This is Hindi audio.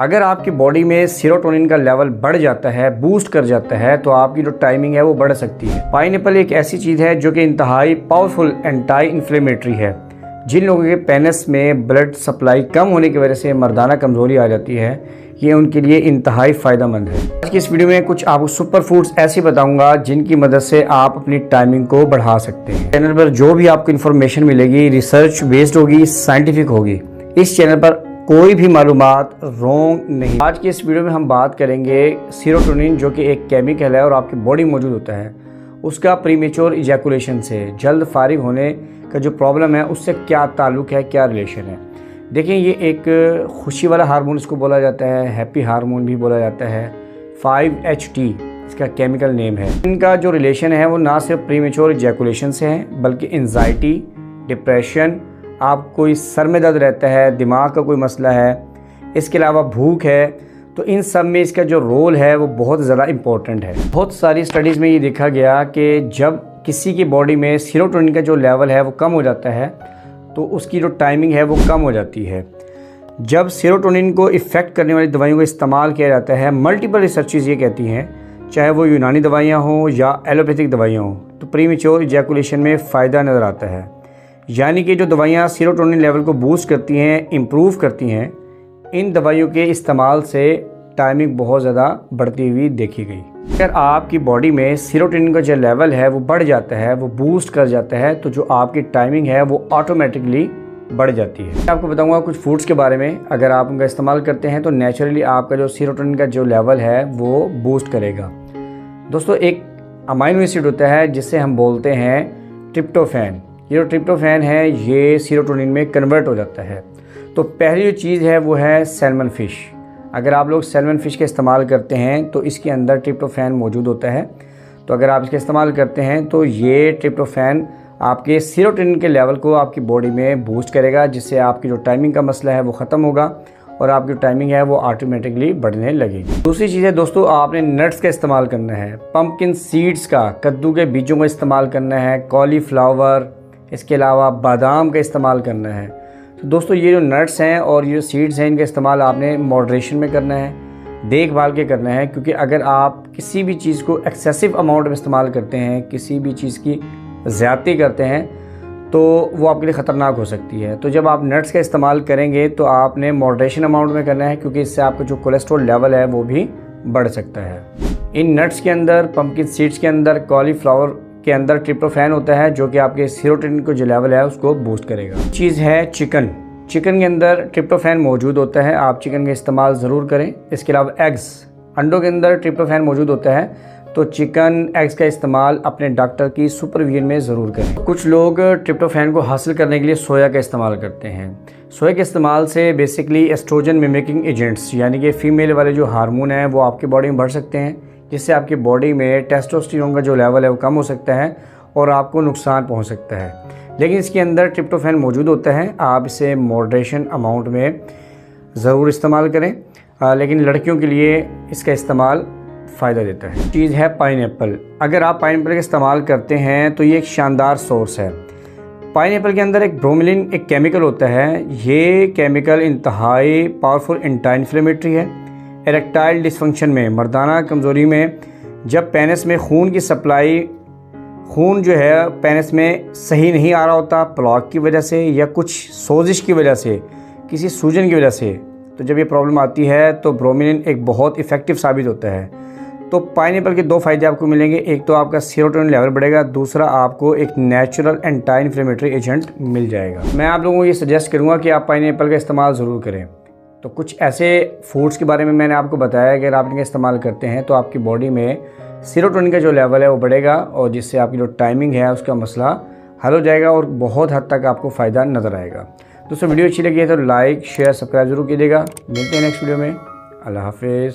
अगर आपकी बॉडी में सेरोटोनिन का लेवल बढ़ जाता है, बूस्ट कर जाता है, तो आपकी जो टाइमिंग है वो बढ़ सकती है। पाइनएप्पल एक ऐसी चीज़ है जो कि इंतहाई पावरफुल एंटी इन्फ्लेमेटरी है। जिन लोगों के पेनिस में ब्लड सप्लाई कम होने की वजह से मर्दाना कमज़ोरी आ जाती है, ये उनके लिए इंतहाई फ़ायदेमंद है। आज की इस वीडियो में कुछ आपको सुपर फूड्स ऐसे बताऊंगा जिनकी मदद से आप अपनी टाइमिंग को बढ़ा सकते हैं। चैनल पर जो भी आपको इन्फॉर्मेशन मिलेगी रिसर्च बेस्ड होगी, साइंटिफिक होगी। इस चैनल पर कोई भी मालूमात रॉन्ग नहीं। आज की इस वीडियो में हम बात करेंगे सेरोटोनिन, जो कि एक केमिकल है और आपकी बॉडी में मौजूद होता है, उसका प्रीमेच्योर इजैकुलेशन से, जल्द फारिग होने का जो प्रॉब्लम है उससे क्या ताल्लुक़ है, क्या रिलेशन है। देखिए, ये एक खुशी वाला हार्मोन इसको बोला जाता है, हैप्पी हार्मोन भी बोला जाता है। 5-HT इसका केमिकल नेम है। इनका जो रिलेशन है वो ना सिर्फ प्रीमेच्योर इजैकुलेशन से है, बल्कि एंजाइटी, डिप्रेशन, आप कोई सर में दर्द रहता है, दिमाग का कोई मसला है, इसके अलावा भूख है, तो इन सब में इसका जो रोल है वो बहुत ज़्यादा इम्पोर्टेंट है। बहुत सारी स्टडीज़ में ये देखा गया कि जब किसी की बॉडी में सेरोटोनिन का जो लेवल है वो कम हो जाता है, तो उसकी जो टाइमिंग है वो कम हो जाती है। जब सेरोटोनिन को इफ़ेक्ट करने वाली दवाइयों का इस्तेमाल किया जाता है, मल्टीपल रिसर्चेज ये कहती हैं, चाहे वो यूनानी दवाइयाँ हों या एलोपैथिक दवाइयाँ हों, तो प्रीमेच्योर इजैकुलेशन में फ़ायदा नज़र आता है। यानी कि जो दवाइयाँ सेरोटोनिन लेवल को बूस्ट करती हैं, इम्प्रूव करती हैं, इन दवाइयों के इस्तेमाल से टाइमिंग बहुत ज़्यादा बढ़ती हुई देखी गई। अगर आपकी बॉडी में सेरोटोनिन का जो लेवल है वो बढ़ जाता है, वो बूस्ट कर जाता है, तो जो आपकी टाइमिंग है वो ऑटोमेटिकली बढ़ जाती है। मैं आपको बताऊंगा कुछ फूड्स के बारे में, अगर आप उनका इस्तेमाल करते हैं तो नेचुरली आपका जो सेरोटोनिन का जो लेवल है वो बूस्ट करेगा। दोस्तों, एक अमाइनो एसिड होता है जिसे हम बोलते हैं ट्रिप्टोफैन। ये जो ट्रिप्टोफैन है ये सेरोटोनिन में कन्वर्ट हो जाता है। तो पहली जो चीज़ है वो है सैल्मन फ़िश। अगर आप लोग सैल्मन फ़िश का इस्तेमाल करते हैं तो इसके अंदर ट्रिप्टोफैन मौजूद होता है। तो अगर आप इसका इस्तेमाल करते हैं तो ये ट्रिप्टोफैन आपके सेरोटोनिन के लेवल को आपकी बॉडी में बूस्ट करेगा, जिससे आपकी जो टाइमिंग का मसला है वो ख़त्म होगा और आपकी जो टाइमिंग है वो ऑटोमेटिकली बढ़ने लगेगी। दूसरी चीज़ है दोस्तों, आपने नट्स का इस्तेमाल करना है, पंपकिन सीड्स का, कद्दू के बीजों का इस्तेमाल करना है, कॉलीफ्लावर, इसके अलावा बादाम का इस्तेमाल करना है। तो दोस्तों, ये जो नट्स हैं और ये जो सीड्स हैं, इनका इस्तेमाल आपने मॉडरेशन में करना है, देखभाल के करना है, क्योंकि अगर आप किसी भी चीज़ को एक्सेसिव अमाउंट में इस्तेमाल करते हैं, किसी भी चीज़ की ज़्यादती करते हैं, तो वो आपके लिए ख़तरनाक हो सकती है। तो जब आप नट्स का इस्तेमाल करेंगे तो आपने मॉडरेशन अमाउंट में करना है, क्योंकि इससे आपका जो कोलेस्ट्रॉल लेवल है वो भी बढ़ सकता है। इन नट्स के अंदर, पंपकिन सीड्स के अंदर, कॉलीफ्लावर के अंदर ट्रिप्टोफैन होता है जो कि आपके सेरोटोनिन को जो लेवल है उसको बूस्ट करेगा। चीज़ है चिकन। चिकन के अंदर ट्रिप्टोफैन मौजूद होता है, आप चिकन का इस्तेमाल ज़रूर करें। इसके अलावा एग्स, अंडों के अंदर ट्रिप्टोफैन मौजूद होता है, तो चिकन एग्स का इस्तेमाल अपने डॉक्टर की सुपरविजन में ज़रूर करें। कुछ लोग ट्रिप्टोफैन को हासिल करने के लिए सोया का इस्तेमाल करते हैं। सोया के इस्तेमाल से बेसिकली एस्ट्रोजन मिमिकिंग एजेंट्स, यानी कि फ़ीमेल वाले जो हार्मोन हैं वो आपकी बॉडी में बढ़ सकते हैं, जिससे आपकी बॉडी में टेस्टोस्टेरोन का जो लेवल है वो कम हो सकता है और आपको नुकसान पहुंच सकता है। लेकिन इसके अंदर ट्रिप्टोफैन मौजूद होता है, आप इसे मॉडरेशन अमाउंट में ज़रूर इस्तेमाल करें, लेकिन लड़कियों के लिए इसका इस्तेमाल फ़ायदा देता है। चीज़ है पाइनएप्पल। अगर आप पाइनएप्पल का इस्तेमाल करते हैं तो ये एक शानदार सोर्स है। पाइनएप्पल के अंदर एक ब्रोमेलिन एक केमिकल होता है। ये केमिकल इंतहाई पावरफुल एंटी इन्फ्लेमेटरी है। इरेक्टाइल डिसफंक्शन में, मर्दाना कमज़ोरी में, जब पेनिस में खून की सप्लाई, खून जो है पेनिस में सही नहीं आ रहा होता ब्लॉक की वजह से या कुछ सोजिश की वजह से, किसी सूजन की वजह से, तो जब ये प्रॉब्लम आती है तो ब्रोमेलिन एक बहुत इफ़ेक्टिव साबित होता है। तो पाइनएप्पल के दो फ़ायदे आपको मिलेंगे, एक तो आपका सेरोटोनिन लेवल बढ़ेगा, दूसरा आपको एक नेचुरल एंटी इन्फ्लेमेटरी एजेंट मिल जाएगा। मैं आप लोगों को ये सजेस्ट करूँगा कि आप पाइनएप्पल का इस्तेमाल ज़रूर करें। तो कुछ ऐसे फूड्स के बारे में मैंने आपको बताया, अगर आप इनका इस्तेमाल करते हैं तो आपकी बॉडी में सेरोटोनिन का जो लेवल है वो बढ़ेगा और जिससे आपकी जो टाइमिंग है उसका मसला हल हो जाएगा और बहुत हद तक आपको फ़ायदा नज़र आएगा। दोस्तों, वीडियो अच्छी लगी है तो लाइक, शेयर, सब्सक्राइब जरूर कीजिएगा। मिलते हैं नेक्स्ट वीडियो में। अल्लाह हाफिज़।